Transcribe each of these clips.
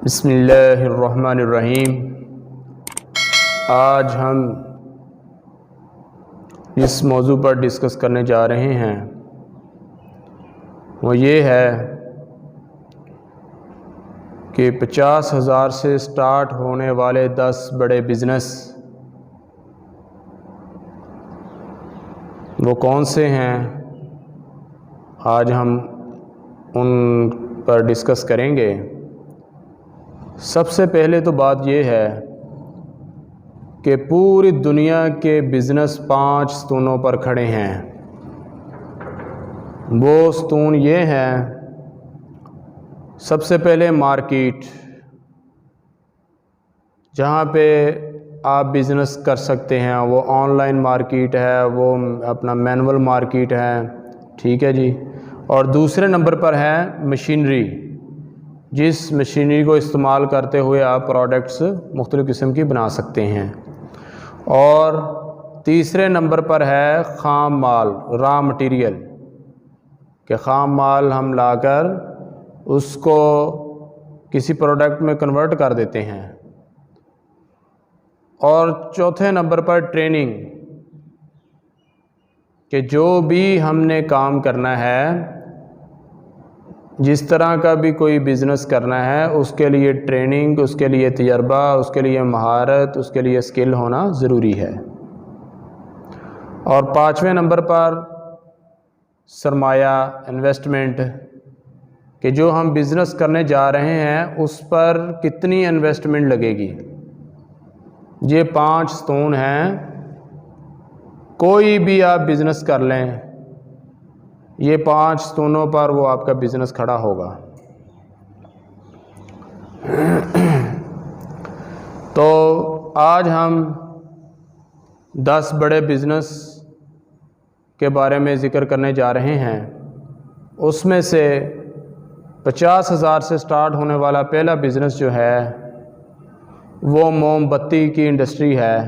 बिस्मिल्लाहिर्रहमानिर्रहीम। आज हम इस मौजू पर डिस्कस करने जा रहे हैं, वो ये है कि 50,000 से स्टार्ट होने वाले 10 बड़े बिज़नेस वो कौन से हैं। आज हम उन पर डिस्कस करेंगे। सबसे पहले तो बात यह है कि पूरी दुनिया के बिज़नेस 5 स्तूनों पर खड़े हैं। वो स्तून ये हैं, सबसे पहले मार्केट, जहाँ पे आप बिज़नेस कर सकते हैं। वो ऑनलाइन मार्केट है, वो अपना मैनुअल मार्केट है, ठीक है जी। और दूसरे नंबर पर है मशीनरी, जिस मशीनरी को इस्तेमाल करते हुए आप प्रोडक्ट्स मुख्तलिफ़ किस्म की बना सकते हैं। और तीसरे नंबर पर है ख़ाम माल, रॉ मटेरियल, कि ख़ाम माल हम लाकर उसको किसी प्रोडक्ट में कन्वर्ट कर देते हैं। और चौथे नंबर पर ट्रेनिंग, कि जो भी हमने काम करना है, जिस तरह का भी कोई बिज़नेस करना है, उसके लिए ट्रेनिंग, उसके लिए तजर्बा, उसके लिए महारत, उसके लिए स्किल होना ज़रूरी है। और पाँचवें नंबर पर सरमाया, इन्वेस्टमेंट, कि जो हम बिज़नेस करने जा रहे हैं उस पर कितनी इन्वेस्टमेंट लगेगी। ये 5 स्तून हैं। कोई भी आप बिज़नेस कर लें, ये 5 स्तूनों पर वो आपका बिज़नेस खड़ा होगा। तो आज हम 10 बड़े बिज़नेस के बारे में ज़िक्र करने जा रहे हैं। उसमें से 50,000 से स्टार्ट होने वाला पहला बिज़नेस जो है वो मोमबत्ती की इंडस्ट्री है,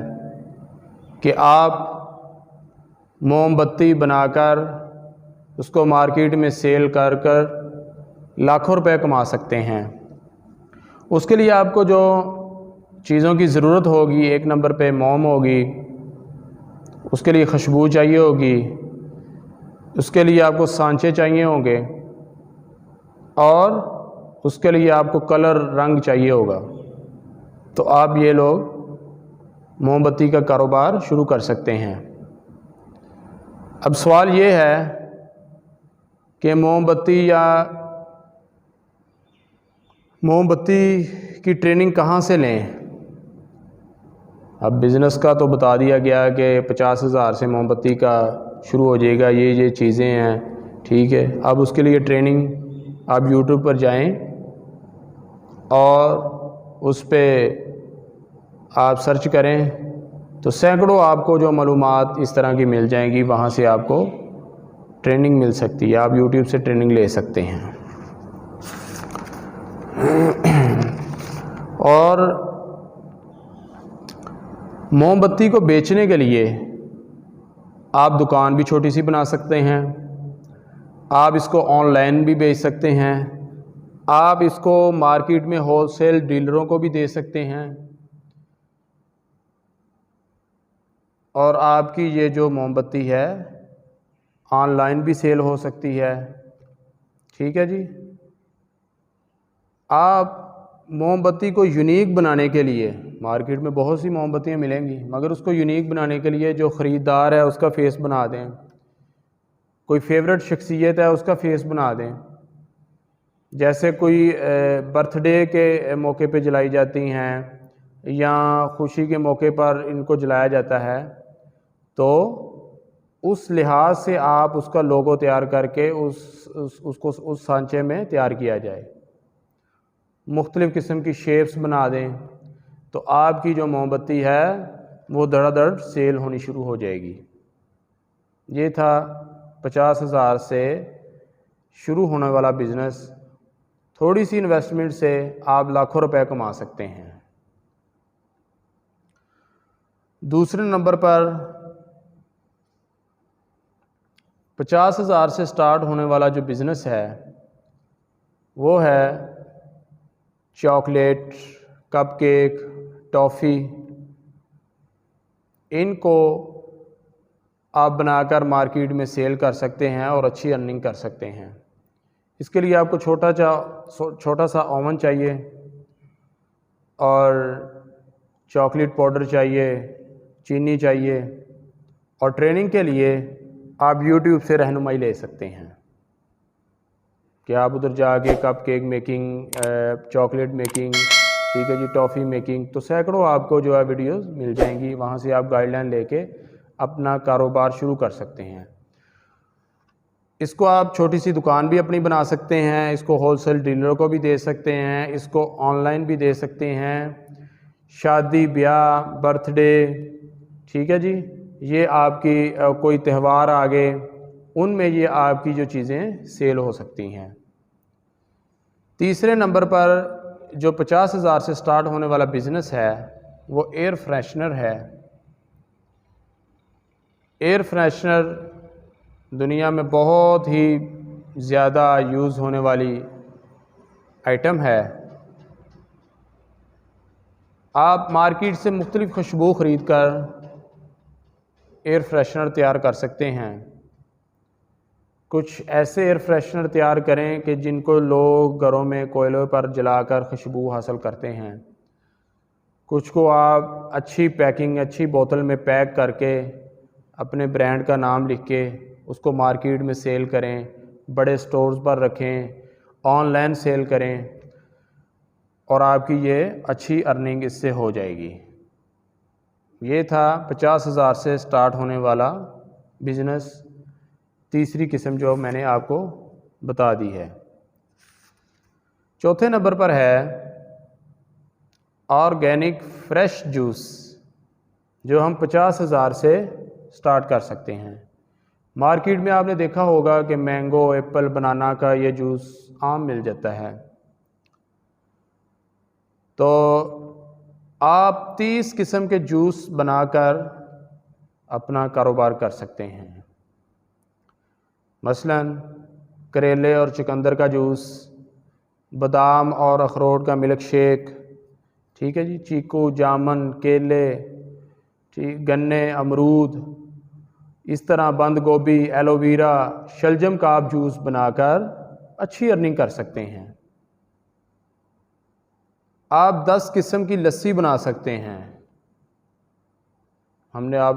कि आप मोमबत्ती बनाकर उसको मार्केट में सेल कर लाखों रुपए कमा सकते हैं। उसके लिए आपको जो चीज़ों की ज़रूरत होगी, एक नंबर पे मोम होगी, उसके लिए खुशबू चाहिए होगी, उसके लिए आपको सांचे चाहिए होंगे, और उसके लिए आपको कलर, रंग चाहिए होगा। तो आप ये लोग मोमबत्ती का कारोबार शुरू कर सकते हैं। अब सवाल ये है कि मोमबत्ती की ट्रेनिंग कहाँ से लें। अब बिज़नेस का तो बता दिया गया कि 50,000 से मोमबत्ती का शुरू हो जाएगा, ये चीज़ें हैं, ठीक है। अब उसके लिए ट्रेनिंग आप यूट्यूब पर जाएं और उस पर आप सर्च करें तो सैकड़ों आपको जो मालूमात इस तरह की मिल जाएंगी। वहाँ से आपको ट्रेनिंग मिल सकती है, आप यूट्यूब से ट्रेनिंग ले सकते हैं। और मोमबत्ती को बेचने के लिए आप दुकान भी छोटी सी बना सकते हैं, आप इसको ऑनलाइन भी बेच सकते हैं, आप इसको मार्केट में होलसेल डीलरों को भी दे सकते हैं, और आपकी ये जो मोमबत्ती है ऑनलाइन भी सेल हो सकती है, ठीक है जी। आप मोमबत्ती को यूनिक बनाने के लिए, मार्केट में बहुत सी मोमबत्तियाँ मिलेंगी, मगर उसको यूनिक बनाने के लिए जो ख़रीदार है उसका फेस बना दें, कोई फेवरेट शख्सियत है उसका फेस बना दें। जैसे कोई बर्थडे के मौके पे जलाई जाती हैं या खुशी के मौके पर इनको जलाया जाता है, तो उस लिहाज से आप उसका लोगो तैयार करके उसको उस सांचे में तैयार किया जाए, मुख्तलिफ़ किस्म की शेप्स बना दें, तो आपकी जो मोमबत्ती है वो धड़ाधड़ सेल होनी शुरू हो जाएगी। ये था 50,000 से शुरू होने वाला बिज़नेस। थोड़ी सी इन्वेस्टमेंट से आप लाखों रुपए कमा सकते हैं। दूसरे नंबर पर 50,000 से स्टार्ट होने वाला जो बिज़नेस है वो है चॉकलेट, कपकेक, टॉफ़ी, इनको आप बनाकर मार्केट में सेल कर सकते हैं और अच्छी अर्निंग कर सकते हैं। इसके लिए आपको छोटा सा ओवन चाहिए और चॉकलेट पाउडर चाहिए, चीनी चाहिए, और ट्रेनिंग के लिए आप YouTube से रहनुमाई ले सकते हैं कि आप उधर जाके cup cake making, chocolate making, ठीक है जी, टॉफ़ी मेकिंग, तो सैकड़ों आपको जो है वीडियोस मिल जाएंगी। वहाँ से आप गाइडलाइन लेके अपना कारोबार शुरू कर सकते हैं। इसको आप छोटी सी दुकान भी अपनी बना सकते हैं, इसको होलसेल डीलरों को भी दे सकते हैं, इसको ऑनलाइन भी दे सकते हैं। शादी ब्याह, बर्थडे, ठीक है जी, ये आपकी कोई त्यौहार आ गए, उनमें ये आपकी जो चीज़ें सेल हो सकती हैं। तीसरे नंबर पर जो 50,000 से स्टार्ट होने वाला बिज़नेस है वो एयर फ्रेशनर है। एयर फ्रेशनर दुनिया में बहुत ही ज़्यादा यूज़ होने वाली आइटम है। आप मार्केट से मुख्तलिफ़ खुशबू ख़रीद कर एयर फ्रेशनर तैयार कर सकते हैं। कुछ ऐसे एयर फ्रेशनर तैयार करें कि जिनको लोग घरों में कोयलों पर जलाकर खुशबू हासिल करते हैं। कुछ को आप अच्छी पैकिंग, अच्छी बोतल में पैक करके अपने ब्रांड का नाम लिख के उसको मार्केट में सेल करें, बड़े स्टोर्स पर रखें, ऑनलाइन सेल करें, और आपकी ये अच्छी अर्निंग इससे हो जाएगी। ये था 50,000 से स्टार्ट होने वाला बिज़नेस, तीसरी किस्म जो मैंने आपको बता दी है। चौथे नंबर पर है ऑर्गेनिक फ्रेश जूस, जो हम 50,000 से स्टार्ट कर सकते हैं। मार्केट में आपने देखा होगा कि मैंगो, एप्पल, बनाना का ये जूस आम मिल जाता है। तो आप 30 किस्म के जूस बनाकर अपना कारोबार कर सकते हैं। मसलन करेले और चुकंदर का जूस, बादाम और अखरोट का मिल्क शेक, ठीक है जी, चीकू, जामुन, केले, ठीक, गन्ने, अमरूद, इस तरह बंद गोभी, एलोवेरा, शलजम का आप जूस बनाकर अच्छी अर्निंग कर सकते हैं। आप 10 किस्म की लस्सी बना सकते हैं। हमने आप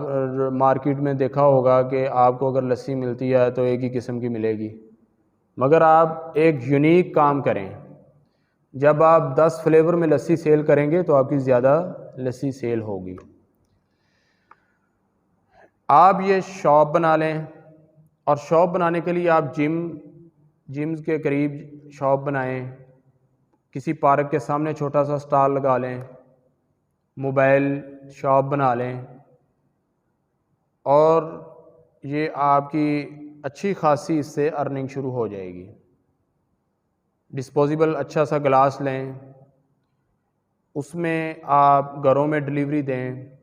मार्केट में देखा होगा कि आपको अगर लस्सी मिलती है तो एक ही किस्म की मिलेगी, मगर आप एक यूनिक काम करें। जब आप 10 फ्लेवर में लस्सी सेल करेंगे तो आपकी ज़्यादा लस्सी सेल होगी। आप ये शॉप बना लें, और शॉप बनाने के लिए आप जिम्स के करीब शॉप बनाएं, किसी पार्क के सामने छोटा सा स्टॉल लगा लें, मोबाइल शॉप बना लें, और ये आपकी अच्छी खासी इससे अर्निंग शुरू हो जाएगी। डिस्पोजेबल अच्छा सा गिलास लें, उसमें आप घरों में डिलीवरी दें,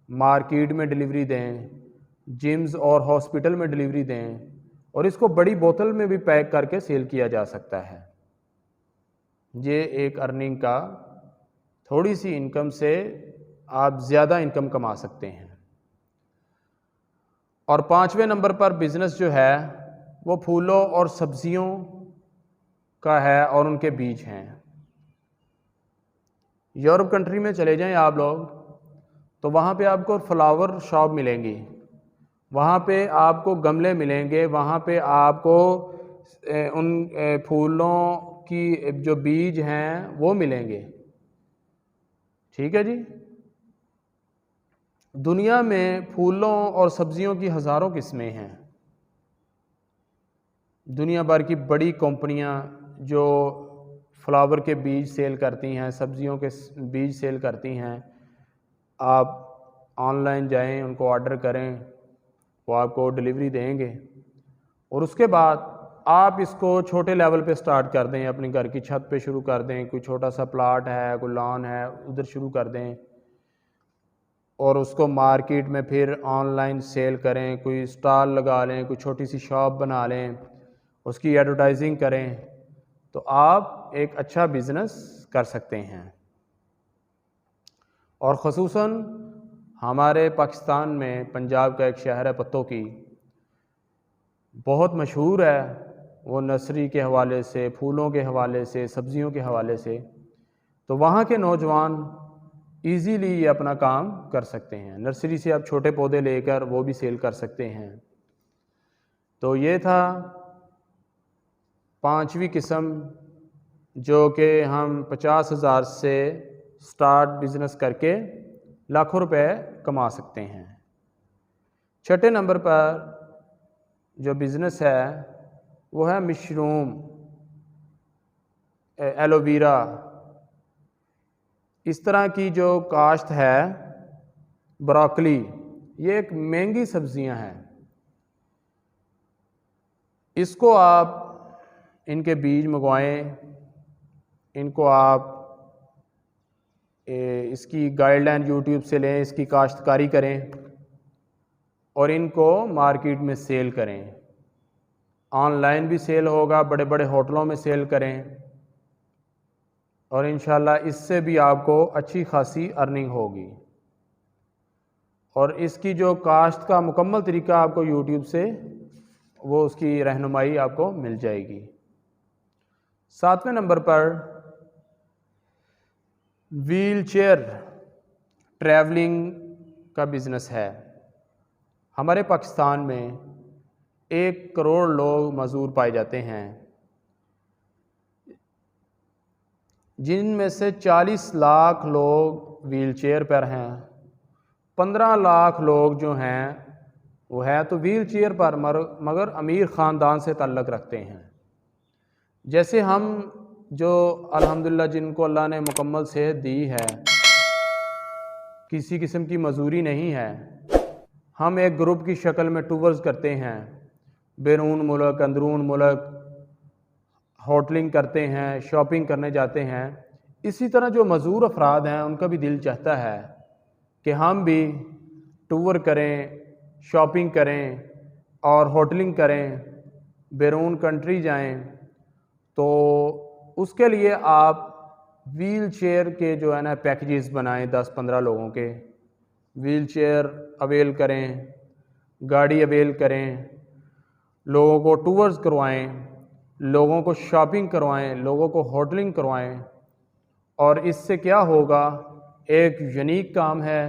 मार्केट में डिलीवरी दें, जिम्स और हॉस्पिटल में डिलीवरी दें, और इसको बड़ी बोतल में भी पैक करके सेल किया जा सकता है। ये एक अर्निंग का, थोड़ी सी इनकम से आप ज़्यादा इनकम कमा सकते हैं। और 5वें नंबर पर बिज़नेस जो है वो फूलों और सब्जियों का है और उनके बीज हैं। यूरोप कंट्री में चले जाएं आप लोग तो वहाँ पे आपको फ्लावर शॉप मिलेंगी, वहाँ पे आपको गमले मिलेंगे, वहाँ पे आपको उन फूलों की जो बीज हैं वो मिलेंगे, ठीक है जी। दुनिया में फूलों और सब्जियों की हज़ारों किस्में हैं। दुनिया भर की बड़ी कंपनियां जो फ्लावर के बीज सेल करती हैं, सब्जियों के बीज सेल करती हैं, आप ऑनलाइन जाएं, उनको ऑर्डर करें, वो आपको डिलीवरी देंगे। और उसके बाद आप इसको छोटे लेवल पे स्टार्ट कर दें, अपने घर की छत पे शुरू कर दें, कोई छोटा सा प्लाट है, कोई लॉन है, उधर शुरू कर दें, और उसको मार्केट में फिर ऑनलाइन सेल करें, कोई स्टॉल लगा लें, कोई छोटी सी शॉप बना लें, उसकी एडवर्टाइजिंग करें, तो आप एक अच्छा बिज़नेस कर सकते हैं। और ख़ुसूसन हमारे पाकिस्तान में पंजाब का एक शहर है पत्तों की, बहुत मशहूर है वो नर्सरी के हवाले से, फूलों के हवाले से, सब्ज़ियों के हवाले से। तो वहाँ के नौजवान इजीली ये अपना काम कर सकते हैं। नर्सरी से आप छोटे पौधे लेकर वो भी सेल कर सकते हैं। तो ये था 5वीं किस्म जो कि हम 50,000 से स्टार्ट बिज़नेस करके लाखों रुपए कमा सकते हैं। छठे नंबर पर जो बिज़नेस है वो है मशरूम, एलोवेरा। इस तरह की जो काश्त है, ब्रोकली, ये एक महंगी सब्जियां हैं। इसको आप इनके बीज मंगवाएं, इनको आप इसकी गाइडलाइन यूट्यूब से लें, इसकी काश्तकारी करें और इनको मार्केट में सेल करें। ऑनलाइन भी सेल होगा, बड़े बड़े होटलों में सेल करें और इंशाल्लाह इससे भी आपको अच्छी खासी अर्निंग होगी। और इसकी जो काश्त का मुकम्मल तरीका आपको यूट्यूब से वो उसकी रहनुमाई आपको मिल जाएगी। 7वें नंबर पर व्हील चेयर ट्रैवलिंग का बिज़नेस है। हमारे पाकिस्तान में 1 करोड़ लोग मज़दूर पाए जाते हैं, जिनमें से 40 लाख लोग व्हील चेयर पर हैं। 15 लाख लोग जो हैं वो है तो व्हील चेयर पर, मगर अमीर ख़ानदान से ताल्लुक़ रखते हैं। जैसे हम जो अल्हम्दुलिल्लाह जिनको अल्लाह ने मुकम्मल सेहत दी है, किसी किस्म की मजूरी नहीं है, हम एक ग्रुप की शक्ल में टूर्स करते हैं, बैरून मुल्क अंदरून मुल्क होटलिंग करते हैं, शॉपिंग करने जाते हैं। इसी तरह जो मज़दूर अफराद हैं उनका भी दिल चाहता है कि हम भी टूर करें, शॉपिंग करें और होटलिंग करें, बैरून कंट्री जाएं। तो उसके लिए आप व्हील चेयर के जो है ना पैकेजेस बनाएं, 10-15 लोगों के व्हील चेयर अवेल करें, गाड़ी अवेल करें, लोगों को टूर्स करवाएं, लोगों को शॉपिंग करवाएं, लोगों को होटलिंग करवाएं। और इससे क्या होगा, एक यूनिक काम है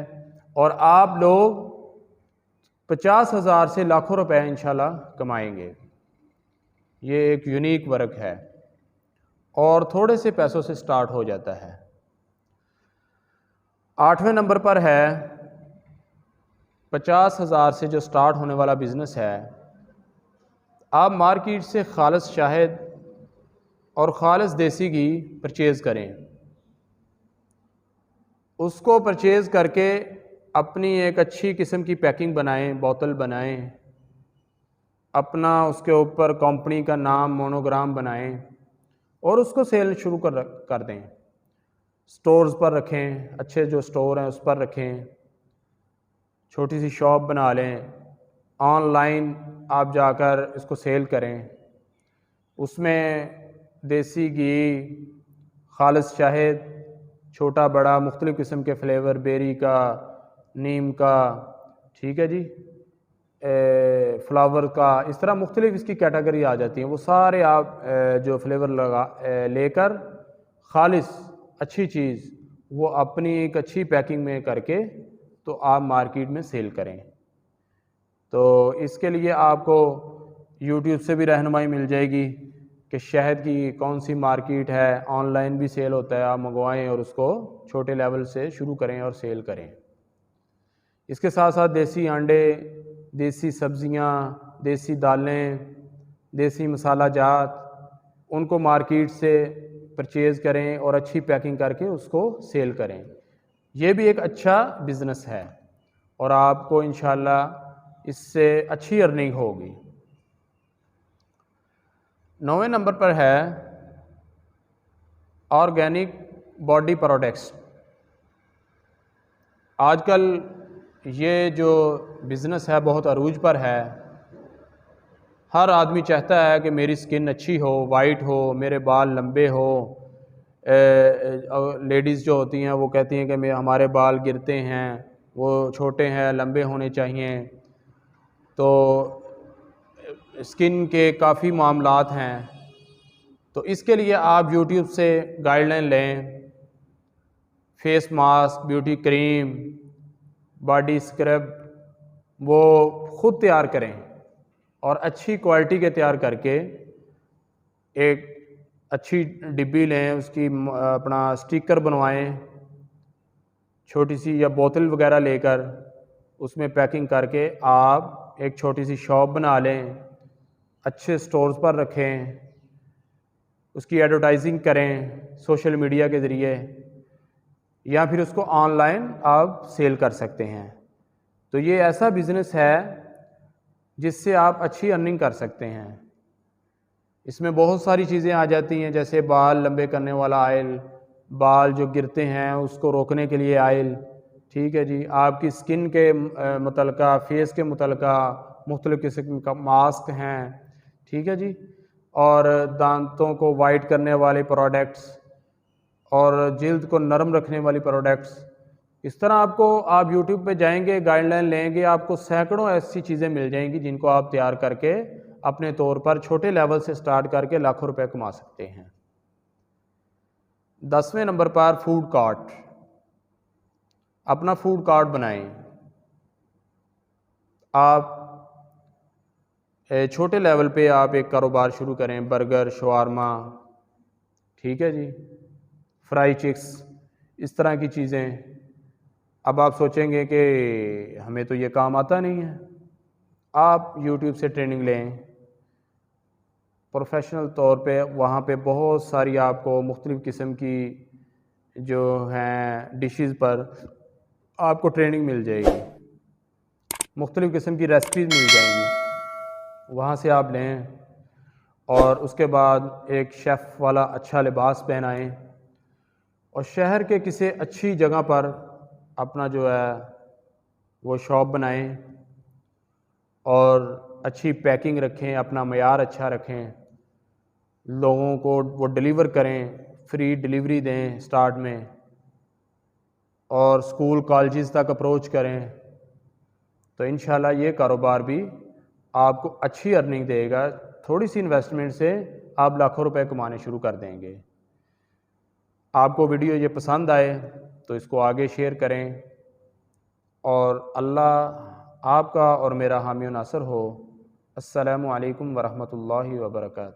और आप लोग 50,000 से लाखों रुपए इंशाल्लाह कमाएंगे। ये एक यूनिक वर्क है और थोड़े से पैसों से स्टार्ट हो जाता है। 8वें नंबर पर है 50,000 से जो स्टार्ट होने वाला बिज़नेस है। आप मार्केट से खालिस शहद और खालिस देसी घी परचेज़ करें। उसको परचेज़ करके अपनी एक अच्छी किस्म की पैकिंग बनाएं, बोतल बनाएं, अपना उसके ऊपर कंपनी का नाम मोनोग्राम बनाएं और उसको सेल शुरू कर दें। स्टोर्स पर रखें, अच्छे जो स्टोर हैं उस पर रखें, छोटी सी शॉप बना लें, ऑनलाइन आप जाकर इसको सेल करें। उसमें देसी घी, खालिस शहद, छोटा बड़ा मुख्तलिफ़ किस्म के फ्लेवर, बेरी का, नीम का, ठीक है जी, फ्लावर का, इस तरह मुख्तलिफ़ इसकी कैटेगरी आ जाती हैं। वो सारे आप जो फ्लेवर लेकर खालिस अच्छी चीज़ वो अपनी एक अच्छी पैकिंग में करके तो आप मार्केट में सेल करें। तो इसके लिए आपको यूट्यूब से भी रहनुमाई मिल जाएगी कि शहद की कौन सी मार्केट है, ऑनलाइन भी सेल होता है, आप मंगवाएं और उसको छोटे लेवल से शुरू करें और सेल करें। इसके साथ साथ देसी अंडे, देसी सब्ज़ियाँ, देसी दालें, देसी मसाला जात, उनको मार्केट से परचेज़ करें और अच्छी पैकिंग करके उसको सेल करें। ये भी एक अच्छा बिज़नेस है और आपको इंशाल्लाह इससे अच्छी अर्निंग होगी। 9वें नंबर पर है ऑर्गेनिक बॉडी प्रोडक्ट्स। आजकल ये जो बिज़नेस है बहुत अरूज पर है। हर आदमी चाहता है कि मेरी स्किन अच्छी हो, वाइट हो, मेरे बाल लंबे हो, लेडीज़ जो होती हैं वो कहती हैं कि हमारे बाल गिरते हैं, वो छोटे हैं, लंबे होने चाहिए। तो स्किन के काफ़ी मामलात हैं, तो इसके लिए आप यूट्यूब से गाइडलाइन लें। Face mask, beauty cream, body scrub वो ख़ुद तैयार करें और अच्छी क्वालिटी के तैयार करके एक अच्छी डिब्बी लें, उसकी अपना स्टिकर बनवाएं, छोटी सी या बोतल वगैरह लेकर उसमें पैकिंग करके आप एक छोटी सी शॉप बना लें, अच्छे स्टोर्स पर रखें, उसकी एडवर्टाइजिंग करें सोशल मीडिया के ज़रिए, या फिर उसको ऑनलाइन आप सेल कर सकते हैं। तो ये ऐसा बिज़नेस है जिससे आप अच्छी अर्निंग कर सकते हैं। इसमें बहुत सारी चीज़ें आ जाती हैं, जैसे बाल लंबे करने वाला आयल, बाल जो गिरते हैं उसको रोकने के लिए आयल, ठीक है जी। आपकी स्किन के मुतलका, फेस के मुतलका मुख्तलिफ़ किस्म का मास्क हैं, ठीक है जी। और दांतों को वाइट करने वाले प्रोडक्ट्स और जिल्द को नरम रखने वाली प्रोडक्ट्स। इस तरह आप यूट्यूब पे जाएंगे, गाइडलाइन लेंगे, आपको सैकड़ों ऐसी चीज़ें मिल जाएंगी जिनको आप तैयार करके अपने तौर पर छोटे लेवल से स्टार्ट करके लाखों रुपए कमा सकते हैं। 10वें नंबर पर फूड कार्ट। अपना फूड कार्ट बनाएं। आप छोटे लेवल पे आप एक कारोबार शुरू करें, बर्गर, शवारमा, ठीक है जी, फ्राई चिक्स, इस तरह की चीज़ें। अब आप सोचेंगे कि हमें तो ये काम आता नहीं है। आप यूट्यूब से ट्रेनिंग लें प्रोफेशनल तौर पे, वहाँ पे बहुत सारी आपको मुख्तलिफ़ किस्म की जो हैं डिशेस पर आपको ट्रेनिंग मिल जाएगी, मुख्तलिफ़ किस्म की रेसिपीज़ मिल जाएंगी, वहाँ से आप लें। और उसके बाद एक शेफ़ वाला अच्छा लिबास पहनाएं और शहर के किसी अच्छी जगह पर अपना जो है वो शॉप बनाएं और अच्छी पैकिंग रखें, अपना मयार अच्छा रखें, लोगों को वो डिलीवर करें, फ्री डिलीवरी दें स्टार्ट में, और स्कूल कॉलेजेस तक अप्रोच करें। तो इंशाल्लाह ये कारोबार भी आपको अच्छी अर्निंग देगा। थोड़ी सी इन्वेस्टमेंट से आप लाखों रुपए कमाने शुरू कर देंगे। आपको वीडियो ये पसंद आए तो इसको आगे शेयर करें, और अल्लाह आपका और मेरा हामी नासर हो। अस्सलामु अलैकुम वरहमतुल्लाहि वबरकातुहू।